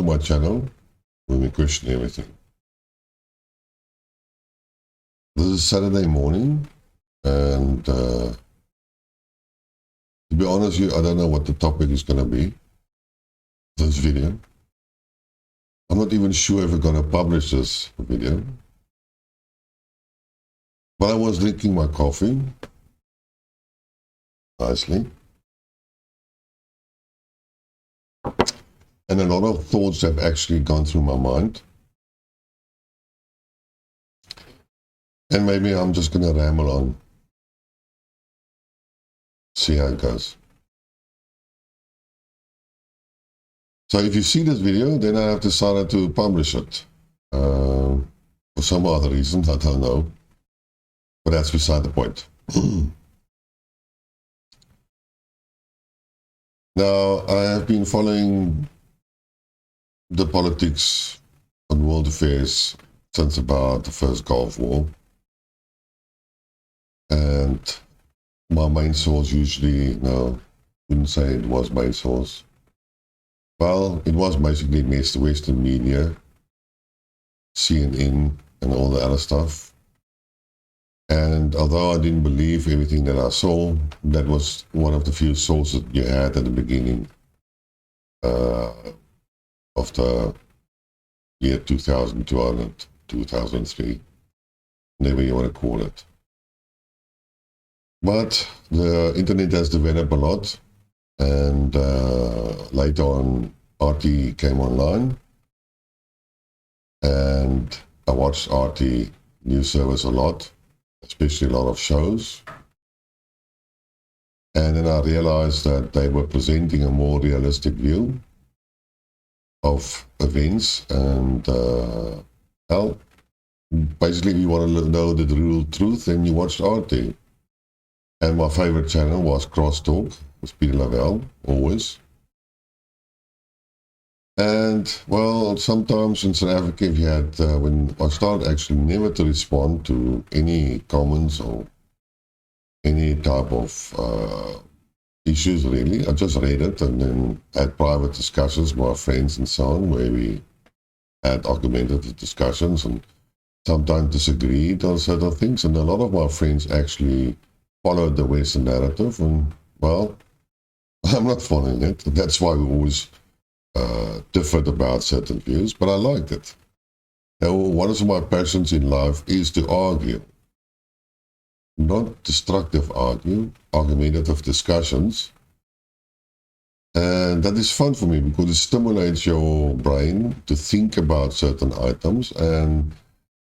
my channel when we question everything. This is Saturday morning, and to be honest with you, I don't know what the topic is going to be, this video. I'm not even sure if we're going to publish this video. But I was drinking my coffee, nicely. And a lot of thoughts have actually gone through my mind. And maybe I'm just going to ramble on. See how it goes. So if you see this video, then I have decided to publish it. For some other reasons, I don't know. But that's beside the point. Now, I have been following the politics and world affairs since about the first Gulf War. And my main source usually, no, wouldn't say it was main source. Well, it was basically Western media, CNN, and all the other stuff. And although I didn't believe everything that I saw, that was one of the few sources you had at the beginning of the year 2002, 2003, whatever you want to call it. But the internet has developed a lot, and later on RT came online, and I watched RT news service a lot, especially a lot of shows. And then I realized that they were presenting a more realistic view of events, and well, basically if you want to know the real truth, then you watch RT. And my favorite channel was Crosstalk with Peter Lavelle, always. And well, sometimes in South Africa, if you had, when I started actually never to respond to any comments or any type of issues really, I just read it and then had private discussions with my friends and so on, where we had argumentative discussions and sometimes disagreed on certain things. And a lot of my friends actually followed the Western narrative, and well, I'm not following it. That's why we always differed about certain views, but I liked it. Now, one of my passions in life is to argue. Not destructive argumentative discussions. And that is fun for me because it stimulates your brain to think about certain items, and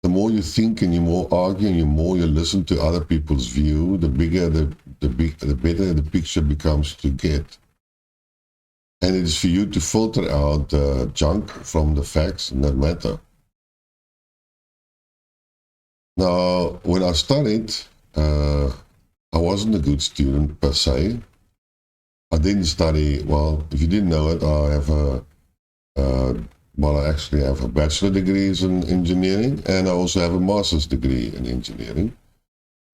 the more you think and you more argue and the more you listen to other people's view, the bigger the better the picture becomes to get. And it is for you to filter out the junk from the facts that matter. Now, when I studied, I wasn't a good student per se. I didn't study, well, if you didn't know it, I have I actually have a bachelor degree in engineering, and I also have a master's degree in engineering.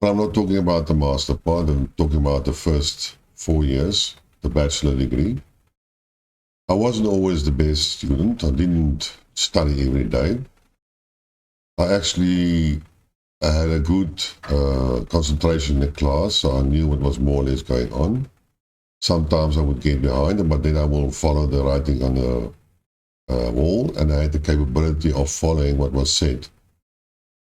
But I'm not talking about the master part, I'm talking about the first 4 years, the bachelor degree. I wasn't always the best student. I didn't study every day. I had a good concentration in the class, so I knew what was more or less going on. Sometimes I would get behind, but then I will follow the writing on the wall, and I had the capability of following what was said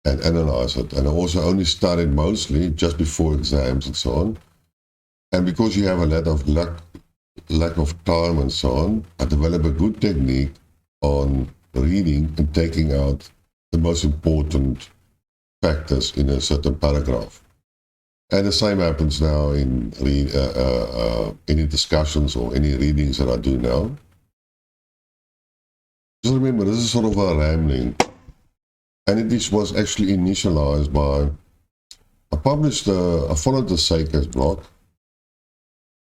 and analyze it. And I also only studied mostly just before exams and so on. And because you have a lot of lack of time and so on, I developed a good technique on reading and taking out the most important factors in a certain paragraph. And the same happens now in any discussions or any readings that I do now. Just remember, this is sort of a rambling, and it was actually initialized by, I followed the Sakers blog,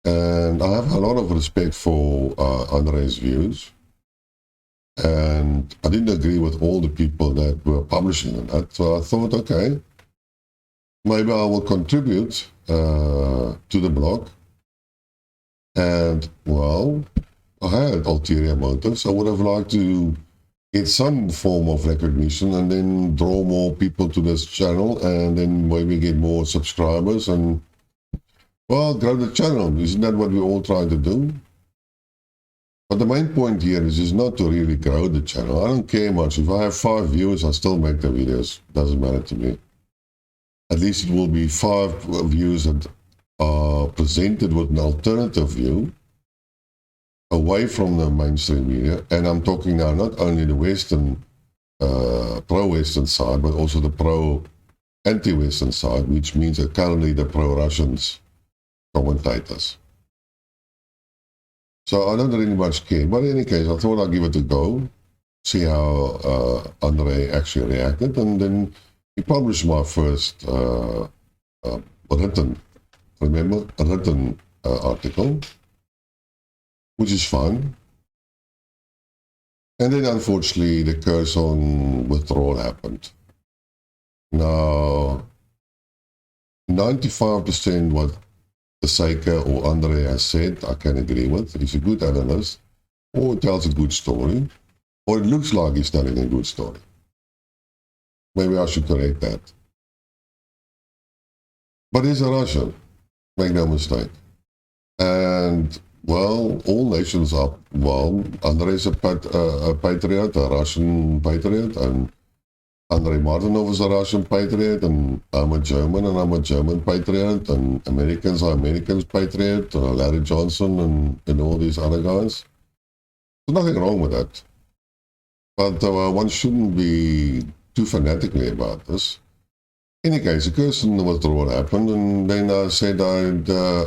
and I have a lot of respect for Andre's views, and I didn't agree with all the people that were publishing on that, so I thought, okay, maybe I will contribute to the blog, and well, I had ulterior motives. I would have liked to get some form of recognition and then draw more people to this channel and then maybe get more subscribers and, well, grow the channel. Isn't that what we're all trying to do? But the main point here is not to really grow the channel. I don't care much. If I have 5 viewers, I still make the videos. Doesn't matter to me. At least it will be 5 views that are presented with an alternative view away from the mainstream media. And I'm talking now not only the Western, pro-Western side, but also the pro-anti-Western side, which means that currently the pro-Russians commentators. So I don't really much care. But in any case, I thought I'd give it a go, see how Andre actually reacted, and then he published my first written article, which is fun. And then unfortunately the curse on withdrawal happened. Now, 95% what Seika or Andre has said, I can agree with. He's a good analyst, or tells a good story, or it looks like he's telling a good story. Maybe I should correct that. But he's a Russian, make no mistake. And, well, all nations are, well, Andre is a patriot, a Russian patriot, and Andrei Martinov is a Russian patriot, and I'm a German, and I'm a German patriot, and Americans are Americans patriot, Larry Johnson and all these other guys. There's nothing wrong with that. But one shouldn't be too fanatically about this. In any case, the person withdrawal happened, and then I said I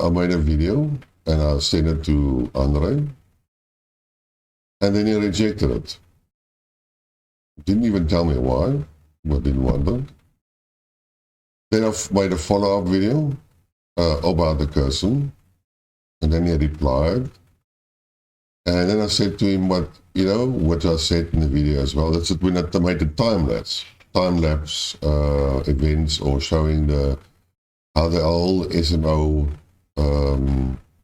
made a video, and I sent it to Andre, and then he rejected it. Didn't even tell me why, but didn't wonder. Then I made a follow-up video about the person, and then he replied. And then I said to him, what I said in the video as well, that's when I made the time-lapse events, or showing how the whole SMO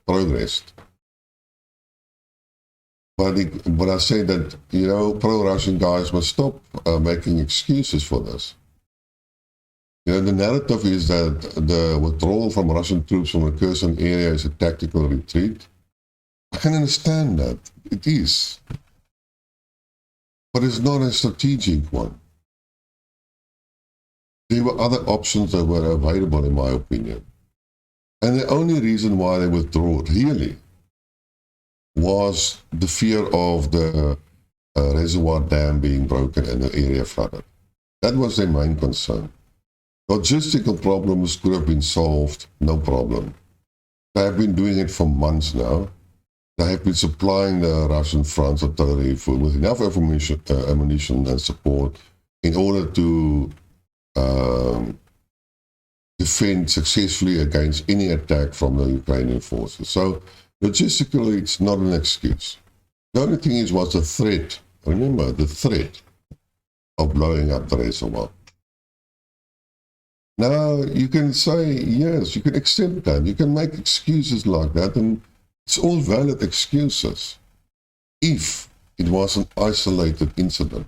progressed. But I say that, pro-Russian guys must stop making excuses for this. The narrative is that the withdrawal from Russian troops from the Kherson area is a tactical retreat. I can understand that. It is. But it's not a strategic one. There were other options that were available, in my opinion. And the only reason why they withdrew, really, was the fear of the reservoir dam being broken and the area flooded. That was their main concern. Logistical problems could have been solved, no problem. They have been doing it for months now. They have been supplying the Russian front artillery with enough ammunition and support in order to defend successfully against any attack from the Ukrainian forces. So logistically, it's not an excuse. The only thing was the threat. Remember, the threat of blowing up the reservoir. Now, you can say, yes, you can accept that. You can make excuses like that, and it's all valid excuses if it was an isolated incident.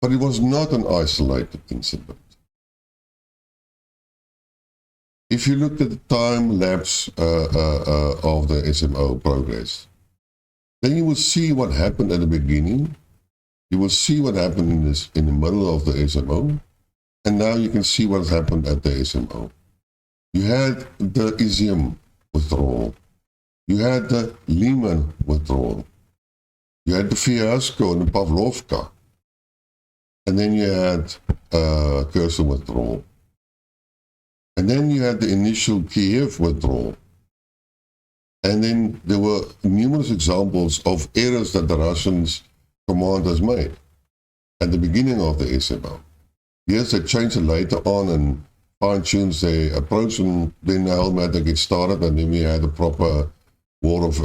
But it was not an isolated incident. If you look at the time lapse of the SMO progress, then you will see what happened at the beginning. You will see what happened in the middle of the SMO, and now you can see what happened at the SMO. You had the Izium withdrawal. You had the Lehman withdrawal. You had the fiasco and the Pavlovka. And then you had Kherson withdrawal. And then you had the initial Kiev withdrawal. And then there were numerous examples of errors that the Russians commanders made at the beginning of the SMO. Yes, they changed it later on and fine-tuned their approach, and then the whole matter gets started, and then we had a proper war of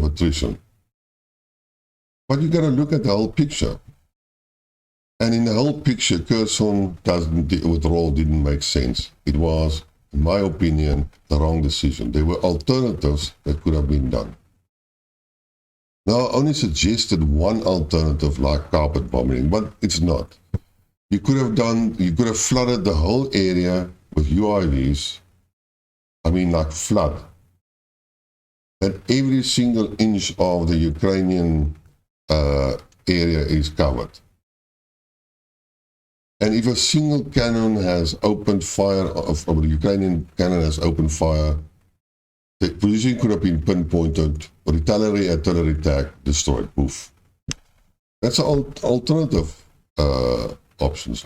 attrition. But you got to look at the whole picture. And in the whole picture, Kherson withdrawal didn't make sense. It was in my opinion, the wrong decision. There were alternatives that could have been done. Now, I only suggested one alternative like carpet bombing, but it's not. You could have flooded the whole area with UIVs. I mean, like flood. And every single inch of the Ukrainian area is covered. And if a single cannon has opened fire, or the Ukrainian cannon has opened fire, the position could have been pinpointed, retaliatory artillery attack, destroyed, poof. That's an alternative options.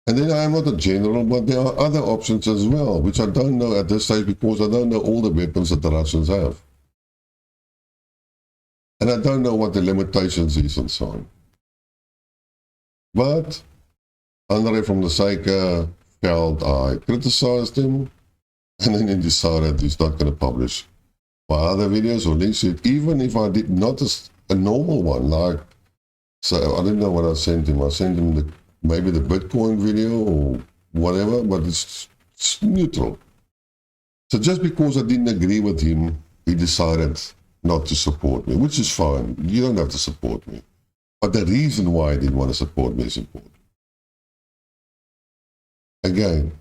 And then I am not a general, but there are other options as well, which I don't know at this stage because I don't know all the weapons that the Russians have. And I don't know what the limitations is and so on. But Andre from the Seika felt I criticized him, and then he decided he's not going to publish my other videos or links to it, even if I did not a normal one. Like, so I didn't know what I sent him. I sent him maybe the Bitcoin video or whatever, but it's neutral. So just because I didn't agree with him, he decided not to support me, which is fine. You don't have to support me. But the reason why he didn't want to support me is important. Again,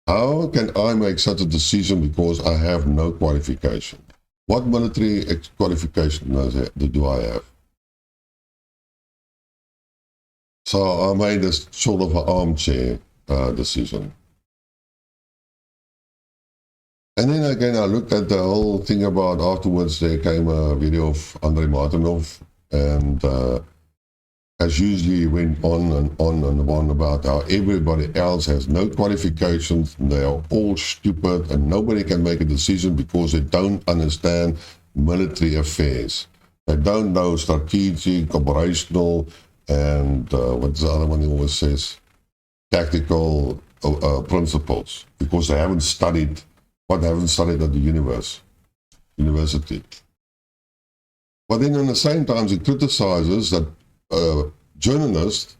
how can I make such a decision because I have no qualification? What military qualification do I have? So I made this sort of an armchair decision. And then again, I looked at the whole thing about afterwards there came a video of Andrei Martinov, and as usually went on and on and on about how everybody else has no qualifications and they are all stupid and nobody can make a decision because they don't understand military affairs. They don't know strategic, operational, and what's the other one he always says? Tactical principles, because they haven't studied what they haven't studied at the university. But then at the same time, he criticizes that journalists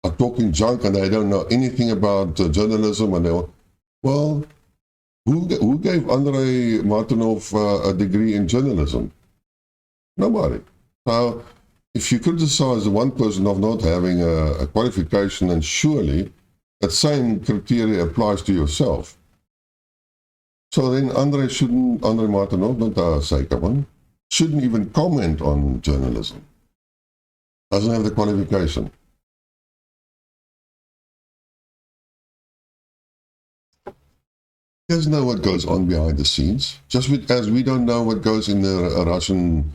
are talking junk and they don't know anything about journalism. And they, well, who gave Andrei Martinov a degree in journalism? Nobody. So if you criticize the one person of not having a qualification, then surely that same criteria applies to yourself. So then Andrei Martinov, not the Seika one, shouldn't even comment on journalism. Doesn't have the qualification. He doesn't know what goes on behind the scenes, just as we don't know what goes in the Russian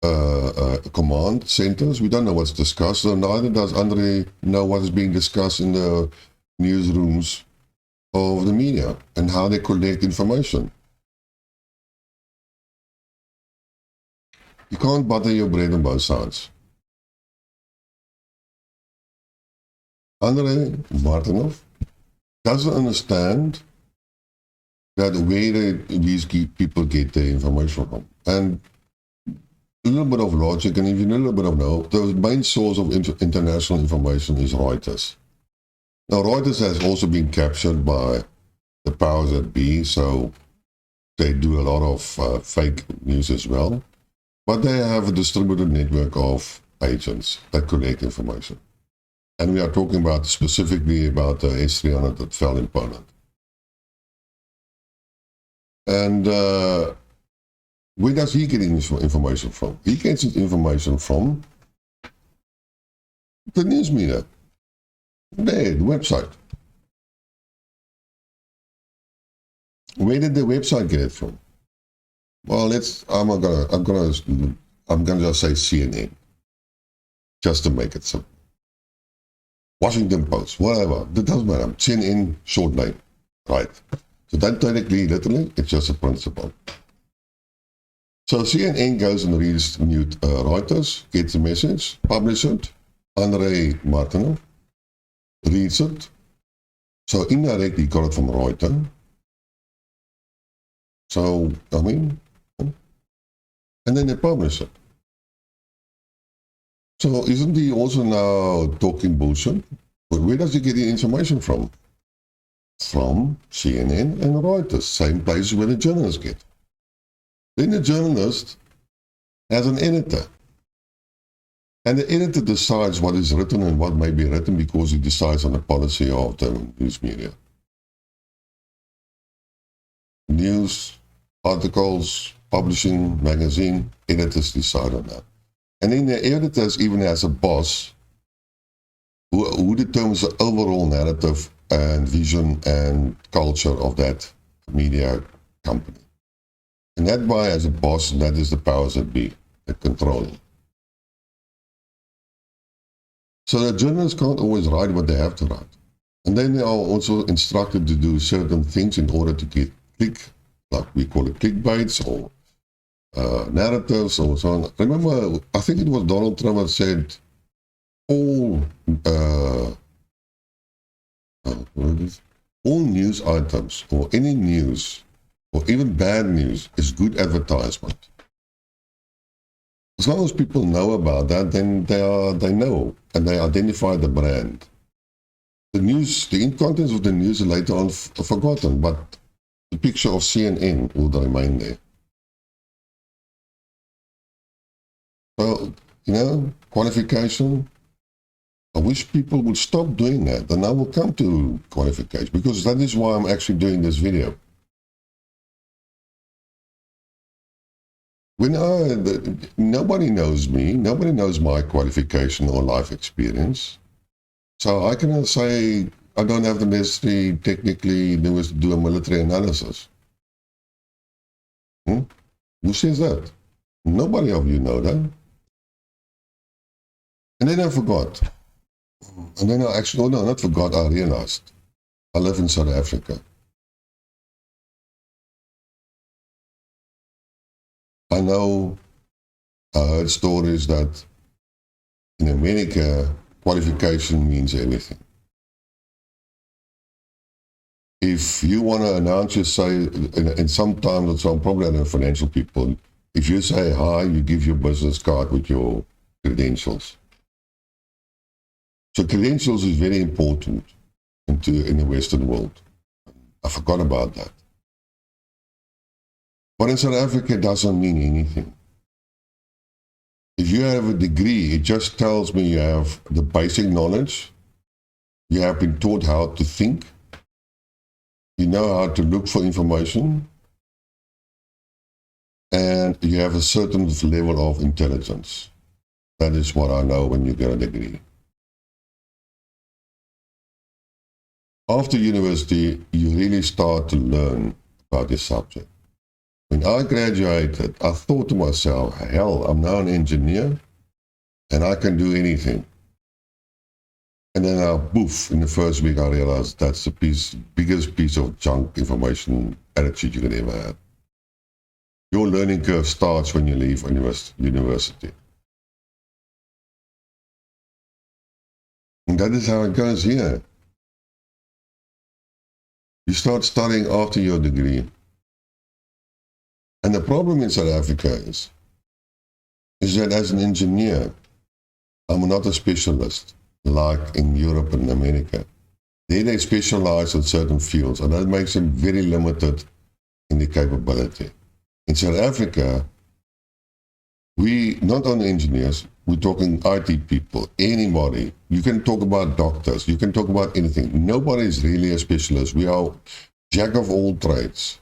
command centers. We don't know what's discussed, so neither does Andrei know what is being discussed in the newsrooms of the media and how they collect information. You can't butter your bread on both sides. Andrei Martinov doesn't understand that where these people get their information from. And a little bit of logic, and if you know a little bit of know, the main source of international information is Reuters. Now, Reuters has also been captured by the powers that be, so they do a lot of fake news as well. But they have a distributed network of agents that collect information. And we are talking about specifically about the S-300 that fell in Poland. And where does he get information from? He gets his information from the news media. There, the website. Where did the website get it from? Well, I'm gonna just say CNN, just to make it simple. Washington Post, whatever, it doesn't matter. CNN, short name, right? So don't technically, literally, it's just a principle. So CNN goes and reads Reuters, gets the message, publish it. Andrei Martinov reads it. So indirectly got it from Reuters. So, I mean, and then they publish it. So isn't he also now talking bullshit? But where does he get the information from? from CNN and Reuters, same place where the journalists get. Then the journalist has an editor. And the editor decides what is written and what may be written because he decides on the policy of the news media. News, articles, publishing, magazine, editors decide on that. And then the editors even has a boss who determines the overall narrative and vision and culture of that media company. And that guy has a boss, and that is the powers that be, that control him. So the journalists can't always write what they have to write. And then they are also instructed to do certain things in order to get click, like we call it clickbaits or narratives or so on. Remember, I think it was Donald Trump that said all news items or any news or even bad news is good advertisement. As long as people know about that, then they know and they identify the brand. The news, the contents of the news are later on forgotten, but the picture of CNN will remain there. So, qualification, I wish people would stop doing that, and I will come to qualification, because that is why I'm actually doing this video. Nobody knows me, nobody knows my qualification or life experience, so I cannot say I don't have the necessary technically to do a military analysis. Who says that? Nobody of you know that. And then I forgot. And then I actually, not forgot, I realized. I live in South Africa. I know, I heard stories that in America, qualification means everything. If you want to announce yourself, and sometimes it's probably not financial people, if you say hi, you give your business card with your credentials. So credentials is very important in the Western world. I forgot about that. But in South Africa, it doesn't mean anything. If you have a degree, it just tells me you have the basic knowledge, you have been taught how to think, you know how to look for information, and you have a certain level of intelligence. That is what I know when you get a degree. After university, you really start to learn about this subject. When I graduated, I thought to myself, hell, I'm now an engineer and I can do anything. And then poof, in the first week I realized that's the biggest piece of junk information attitude you can ever have. Your learning curve starts when you leave university. And that is how it goes here. You start studying after your degree. And the problem in South Africa is that as an engineer, I'm not a specialist like in Europe and America. There they specialize in certain fields, and that makes them very limited in the capability. In South Africa, we not only engineers, we're talking IT people, anybody. You can talk about doctors, you can talk about anything. Nobody is really a specialist. We are jack of all trades,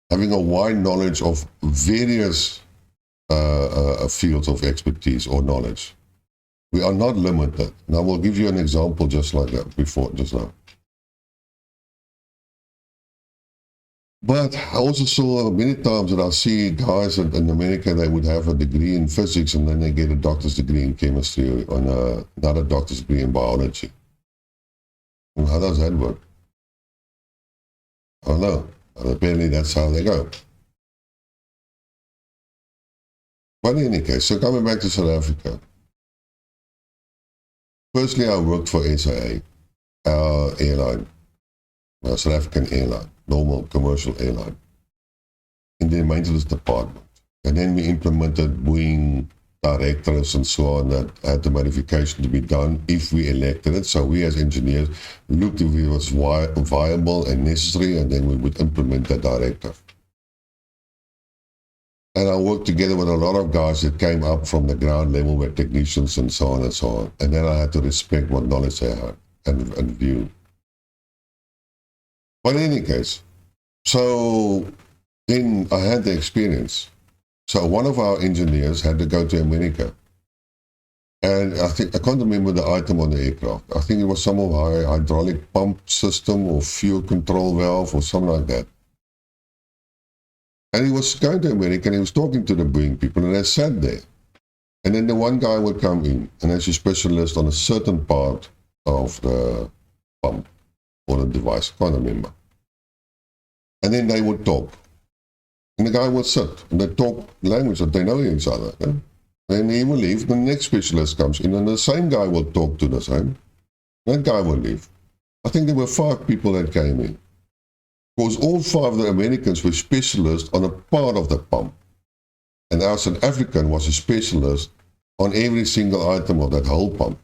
having a wide knowledge of various fields of expertise or knowledge. We are not limited. Now, we'll give you an example just like that just now. But I also saw many times that I see guys in America, they would have a degree in physics and then they get a doctor's degree in chemistry or another doctor's degree in biology. And how does that work? I don't know. Apparently that's how they go. But in any case, so coming back to South Africa. Firstly, I worked for SAA, our airline, South African airline, normal commercial airline, in the maintenance department. And then we implemented Boeing directors and so on that had the modification to be done if we elected it. So we as engineers looked if it was viable and necessary, and then we would implement that directive. And I worked together with a lot of guys that came up from the ground level with technicians and so on and so on. And then I had to respect what knowledge they had and view. But in any case, so then I had the experience. So one of our engineers had to go to America. And I can't remember the item on the aircraft. I think it was some of our hydraulic pump system or fuel control valve or something like that. And he was going to America and he was talking to the Boeing people, and they sat there. And then the one guy would come in, and as a specialist on a certain part of the pump or the device, I can't remember. And then they would talk. And the guy would sit, and they talk language that they know each other. Eh? Then he will leave, the next specialist comes in, and the same guy will talk to the same. That guy will leave. I think there were 5 people that came in. Because all 5 of the Americans were specialists on a part of the pump. And our South African was a specialist on every single item of that whole pump.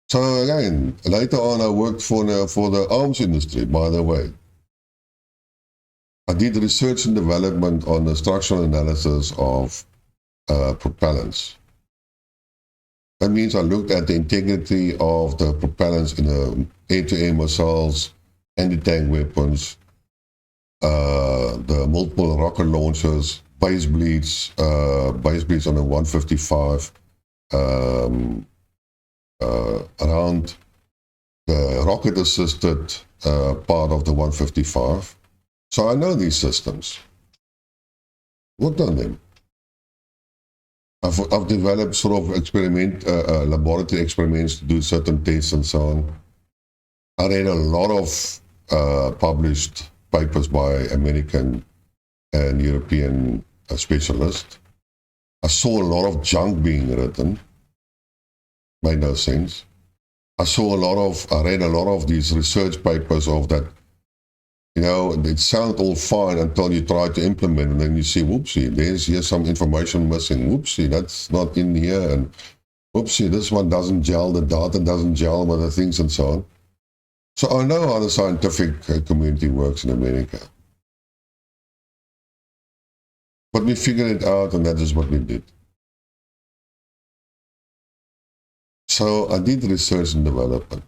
So again, later on I worked for the arms industry, by the way. I did research and development on the structural analysis of propellants. That means I looked at the integrity of the propellants in the air-to-air missiles, anti-tank weapons, the multiple rocket launchers, base bleeds on the 155, around the rocket-assisted part of the 155. So I know these systems. Worked on them. I've developed sort of laboratory experiments to do certain tests and so on. I read a lot of published papers by American and European specialists. I saw a lot of junk being written. Made no sense. I read a lot of these research papers of that. You know, it sounds all fine until you try to implement, and then you see, whoopsie, here's some information missing. Whoopsie, that's not in here, and whoopsie, this one doesn't gel, the data doesn't gel with the things and so on. So I know how the scientific community works in America. But we figured it out, and that is what we did. So I did research and development.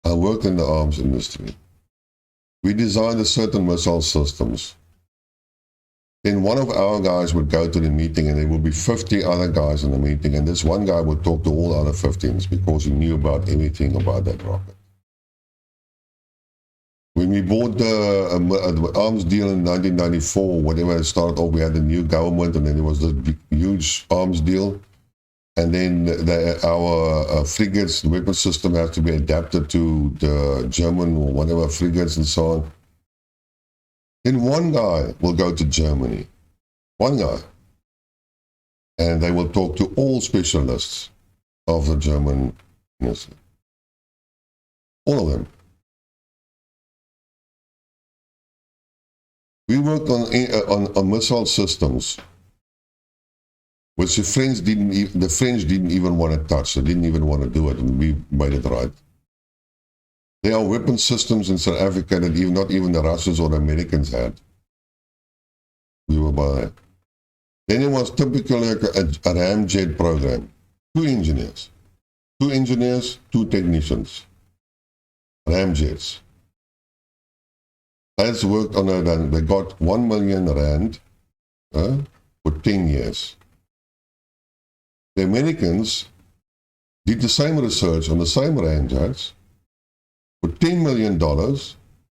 I worked in the arms industry. We designed a certain missile systems. Then one of our guys would go to the meeting, and there would be 50 other guys in the meeting, and this one guy would talk to all the other 15s because he knew about everything about that rocket. When we bought the arms deal in 1994, whenever it started off, we had a new government, and then there was this big, huge arms deal. And then our frigates, the weapon system has to be adapted to the German or whatever frigates and so on. Then one guy will go to Germany, one guy, and they will talk to all specialists of the German industry. All of them. We worked on missile systems, which the French didn't even want to touch. They didn't even want to do it, and we made it right. There are weapon systems in South Africa that not even the Russians or the Americans had. We were by that. Then it was typically like a ramjet program. 2 engineers, 2 technicians, ramjets. That's worked on it, and they got 1 million rand for 10 years. The Americans did the same research on the same ramjets for $10 million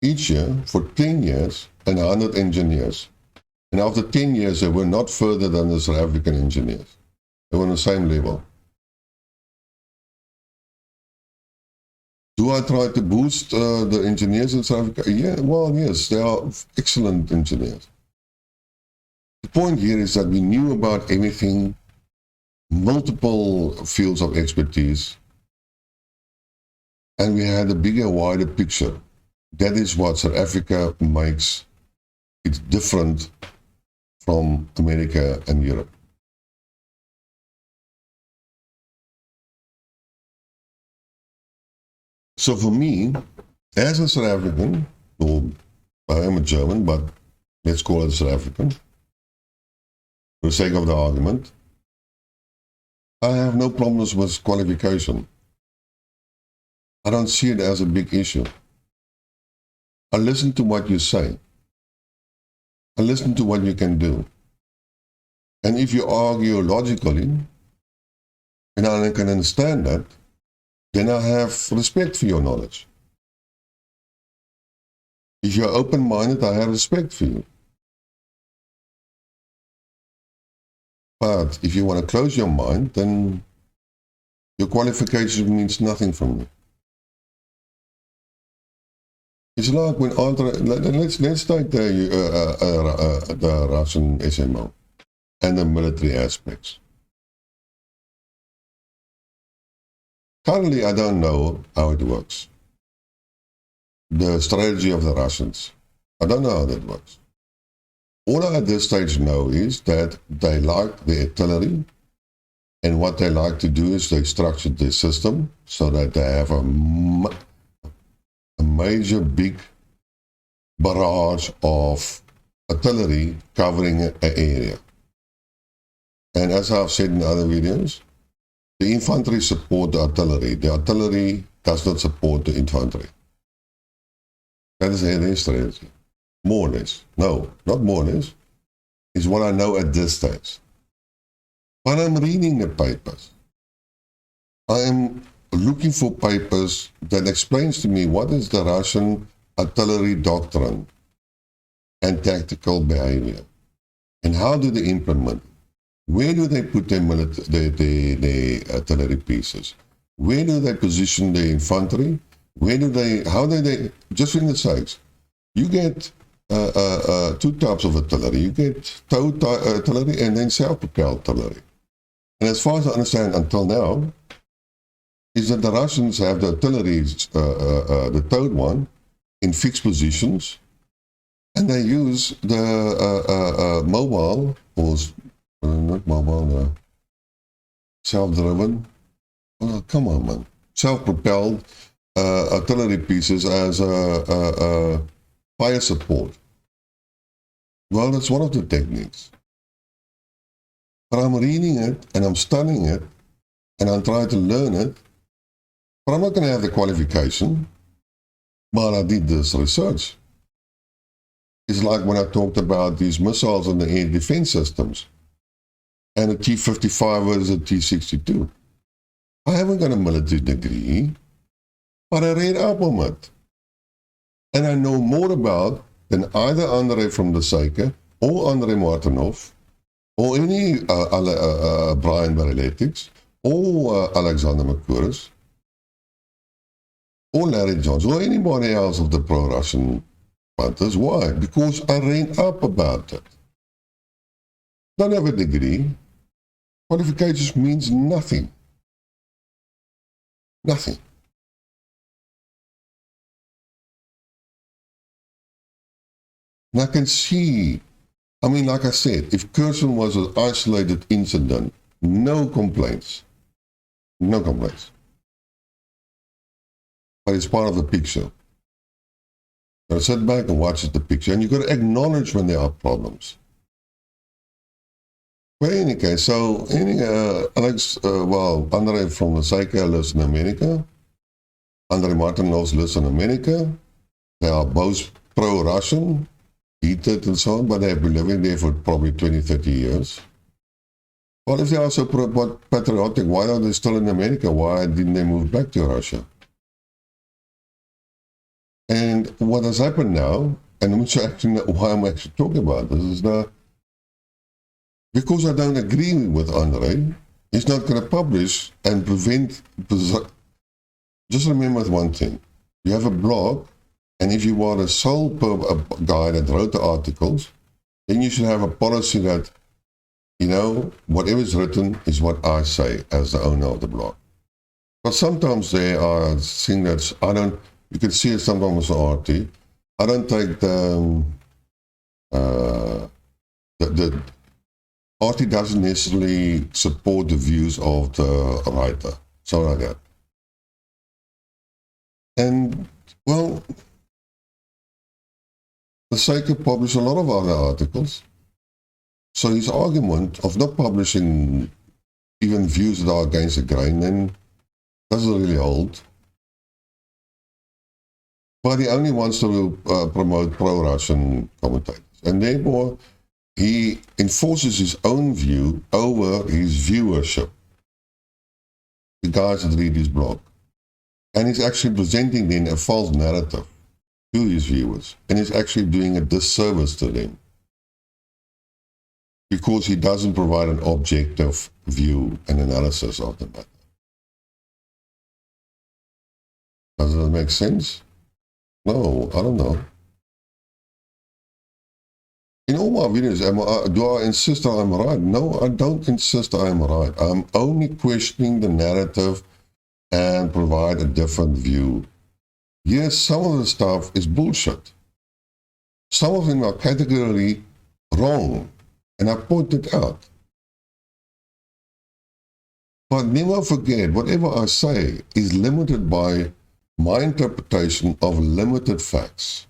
each year for 10 years and 100 engineers. And after 10 years, they were not further than the South African engineers. They were on the same level. Do I try to boost the engineers in South Africa? Yeah, well, yes, they are excellent engineers. The point here is that we knew about everything, multiple fields of expertise, and we had a bigger, wider picture. That is what South Africa makes it's different from America and Europe. So for me, as a South African, or I am a German, but let's call it South African, for the sake of the argument, I have no problems with qualification. I don't see it as a big issue. I listen to what you say. I listen to what you can do. And if you argue logically, and I can understand that, then I have respect for your knowledge. If you're open-minded, I have respect for you. But if you want to close your mind, then your qualification means nothing from me. It's like when let's take the Russian SMO and the military aspects. Currently, I don't know how it works. The strategy of the Russians, I don't know how that works. All I at this stage know is that they like the artillery, and what they like to do is they structured their system so that they have a major big barrage of artillery covering an area. And as I've said in other videos, the infantry support the artillery. The artillery does not support the infantry. That is their strategy. More or less. No, not more or less. It's what I know at this stage. But I'm reading the papers. I am looking for papers that explains to me what is the Russian artillery doctrine and tactical behavior, and how do they implement it? Where do they put their artillery pieces? Where do they position the infantry? How do they, just for the sakes, you get two types of artillery. You get towed artillery and then self-propelled artillery. And as far as I understand until now, is that the Russians have the artillery, the towed one, in fixed positions, and they use the mobile, or not mobile, self-driven, oh, come on, man, self-propelled artillery pieces as fire support. Well, that's one of the techniques. But I'm reading it, and I'm studying it, and I'm trying to learn it, but I'm not going to have the qualification, but I did this research. It's like when I talked about these missiles and the air defense systems, and the T-55 versus the T-62. I haven't got a military degree, but I read up on it. And I know more about than either André from the Seike, or André Martinov, or any Brian Bareletics, or Alexander Makuris, or Larry Jones, or anybody else of the pro-Russian Panthers. Why? Because I read up about it. Don't have a degree. Qualifications means nothing. Nothing. And I can see, I mean, like I said, if Kherson was an isolated incident, no complaints. No complaints. But it's part of the picture. You sit back and watch the picture, and you've got to acknowledge when there are problems. But in any case, so André from the Seike lives in America. André Martinov lives in America. They are both pro-Russian, heated and so on, but they have been living there for probably 20, 30 years. Well, if they are so patriotic, why are they still in America? Why didn't they move back to Russia? And what has happened now, and why I'm actually talking about this, is that because I don't agree with André, he's not going to publish and prevent. Just remember one thing: you have a blog, and if you are the sole guy that wrote the articles, then you should have a policy that, you know, whatever is written is what I say as the owner of the blog. But sometimes there are things that I don't. You can see it sometimes on RT. I don't take the the article doesn't necessarily support the views of the writer, so like that. And well, the Saker published a lot of other articles, so his argument of not publishing even views that are against the grain then doesn't really hold. But he only wants to promote pro-Russian commentators, and therefore he enforces his own view over his viewership, the guys that read his blog. And he's actually presenting then a false narrative to his viewers, and he's actually doing a disservice to them because he doesn't provide an objective view and analysis of the matter. Does that make sense? No, I don't know. In all my videos, do I insist that I'm right? No, I don't insist that I'm right. I'm only questioning the narrative and provide a different view. Yes, some of the stuff is bullshit. Some of them are categorically wrong, and I point it out. But never forget, whatever I say is limited by my interpretation of limited facts.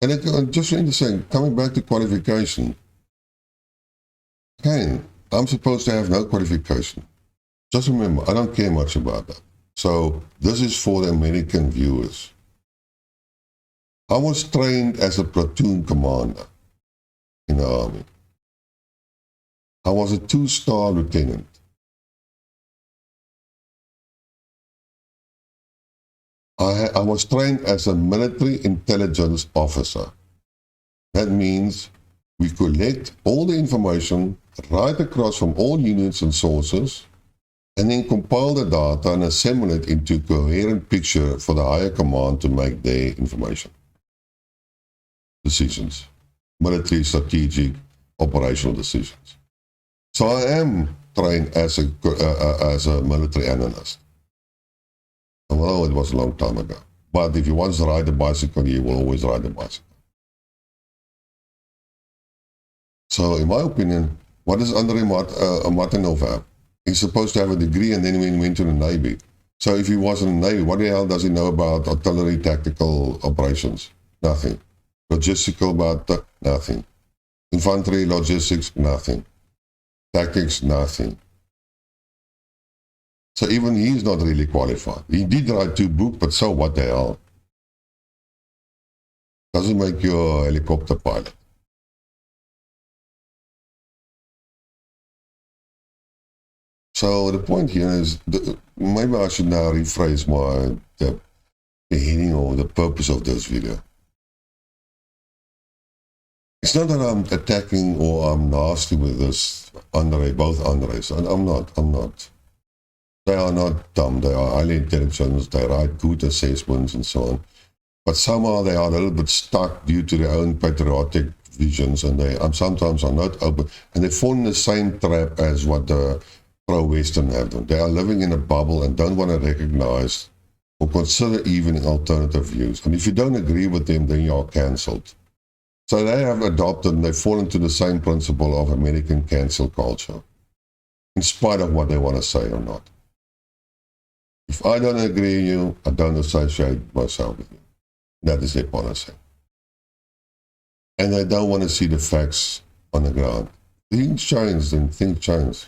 And just interesting, coming back to qualification, again, I'm supposed to have no qualification. Just remember, I don't care much about that. So this is for the American viewers. I was trained as a platoon commander in the Army. I was a 2-star lieutenant. I was trained as a military intelligence officer. That means we collect all the information right across from all units and sources, and then compile the data and assemble it into a coherent picture for the higher command to make their information decisions, military, strategic, operational decisions. So I am trained as a military analyst. Well, it was a long time ago. But if you want to ride a bicycle, you will always ride a bicycle. So in my opinion, what does Andrei Martinov have? He's supposed to have a degree, and then he went to the Navy. So if he was in the Navy, what the hell does he know about artillery tactical operations? Nothing. Logistical about nothing. Infantry logistics, nothing. Tactics, nothing. So even he's not really qualified. He did write 2 books, but so what the hell? Doesn't make you a helicopter pilot. So the point here is, maybe I should now rephrase the heading or the purpose of this video. It's not that I'm attacking or I'm nasty with this both Andres, and I'm not. They are not dumb, they are highly intelligent, they write good assessments and so on. But somehow they are a little bit stuck due to their own patriotic visions, and sometimes are not open, and they fall in the same trap as what the pro-Western have done. They are living in a bubble and don't want to recognize or consider even alternative views. And if you don't agree with them, then you are cancelled. So they have adopted and they fall into the same principle of American cancel culture, in spite of what they want to say or not. If I don't agree with you, I don't associate myself with you. That is their policy. And they don't want to see the facts on the ground. Things change, then things change.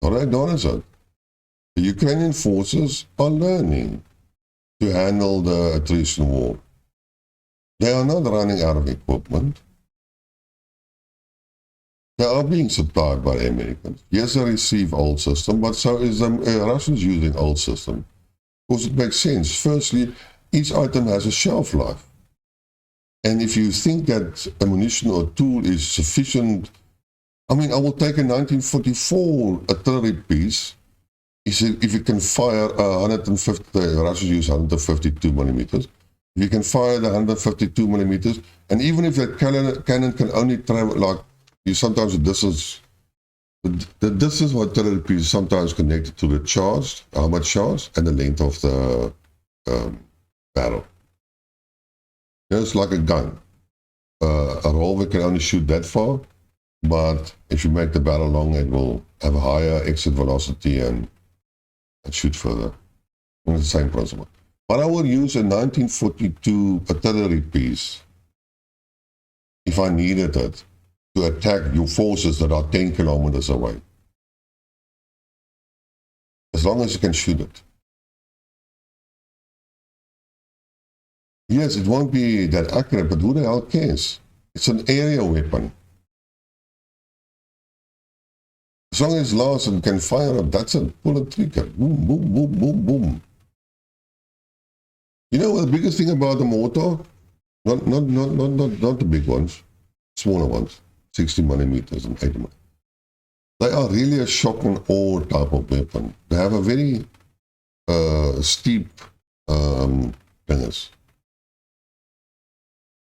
All right, acknowledge it. The Ukrainian forces are learning to handle the attrition war. They are not running out of equipment. They are being supplied by the Americans. Yes, they receive old system, but so is the Russians using old system. Because it makes sense. Firstly, each item has a shelf life. And if you think that ammunition or tool is sufficient, I mean, I will take a 1944 artillery piece. If you can fire 150, the Russians use 152 millimeters. If you can fire the 152 millimeters, and even if that cannon can only travel, like, sometimes the distance The distance of artillery piece is sometimes connected to the charge, how much charge, and the length of the barrel. It's like a gun. A revolver can only shoot that far, but if you make the barrel long, it will have a higher exit velocity and shoot further. And it's the same principle. But I will use a 1942 artillery piece if I needed it to attack your forces that are 10 kilometers away. As long as you can shoot it. Yes, it won't be that accurate, but who the hell cares? It's an area weapon. As long as Larson can fire it, that's a bullet trigger. Boom, boom, boom, boom, boom. You know the biggest thing about the mortar? Not the big ones, smaller ones, 60 millimeters and 80 millimeters. They are really a shock and awe type of weapon. They have a very steep fingers.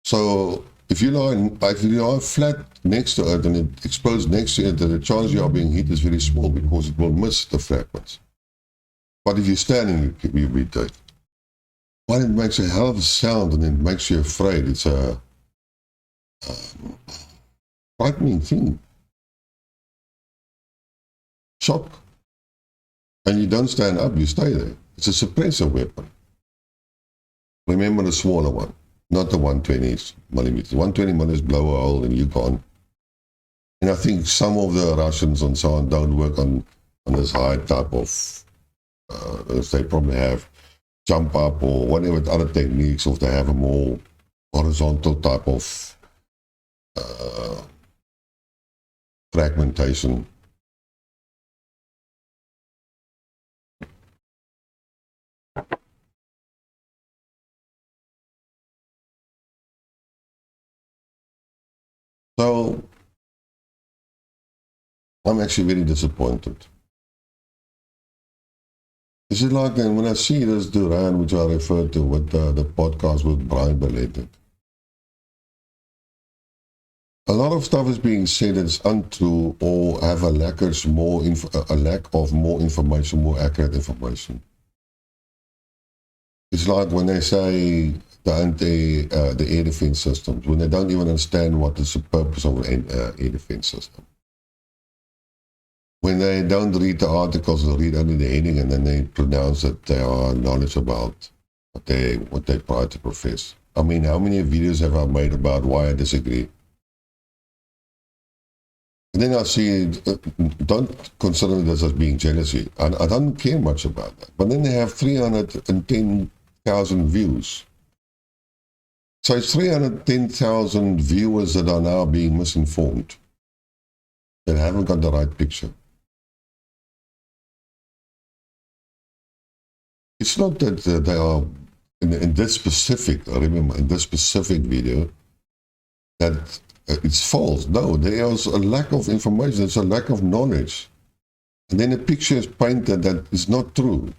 So if you are flat next to it and it explodes next to it, then the chance you are being hit is very small because it will miss the fragments. But if you're standing, you'll be dead. But it makes a hell of a sound and it makes you afraid. It's a frightening thing. Shock. And you don't stand up, you stay there. It's a suppressor weapon. Remember the smaller one, not the 120 millimeters. 120 millimeters blow a hole and you're gone. And I think some of the Russians and so on don't work on this high type of, they probably have jump up or whatever other techniques, or they have a more horizontal type of fragmentation. So I'm actually very disappointed. This is like when I see this Duran, which I referred to with the podcast with Brian Belleted. A lot of stuff is being said that's untrue or have a lack of more information, more accurate information. It's like when they say the air defense systems, when they don't even understand what is the purpose of an air defense system. When they don't read the articles, they read only the heading and then they pronounce that they are knowledge about what they try to profess. I mean, how many videos have I made about why I disagree? And then I see, don't consider this as being jealousy. I don't care much about that. But then they have 310,000 views. So it's 310,000 viewers that are now being misinformed, that haven't got the right picture. It's not that they are, in this specific, remember, in this specific video, that it's false. No, there is a lack of information, there's a lack of knowledge. And then a picture is painted that is not true.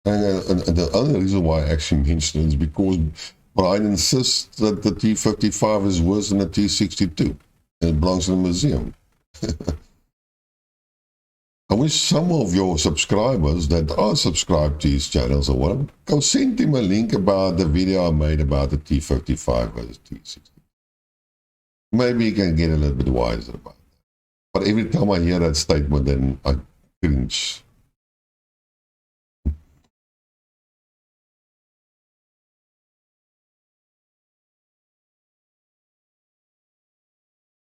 And the other reason why I actually mention it is because Brian insists that the T-55 is worse than the T-62. And it belongs in a museum. I wish some of your subscribers that are subscribed to his channels or whatever, go send him a link about the video I made about the T-55 versus T-62. Maybe he can get a little bit wiser about that. But every time I hear that statement, then I cringe.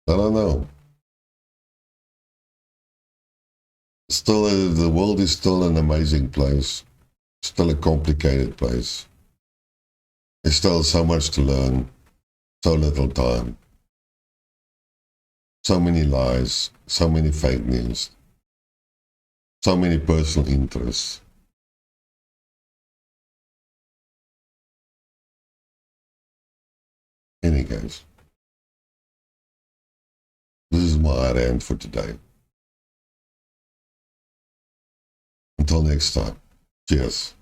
I don't know. Still, the world is still an amazing place. Still a complicated place. There's still so much to learn. So little time. So many lies. So many fake news. So many personal interests. Any case. This is my rant for today. Until next time, cheers.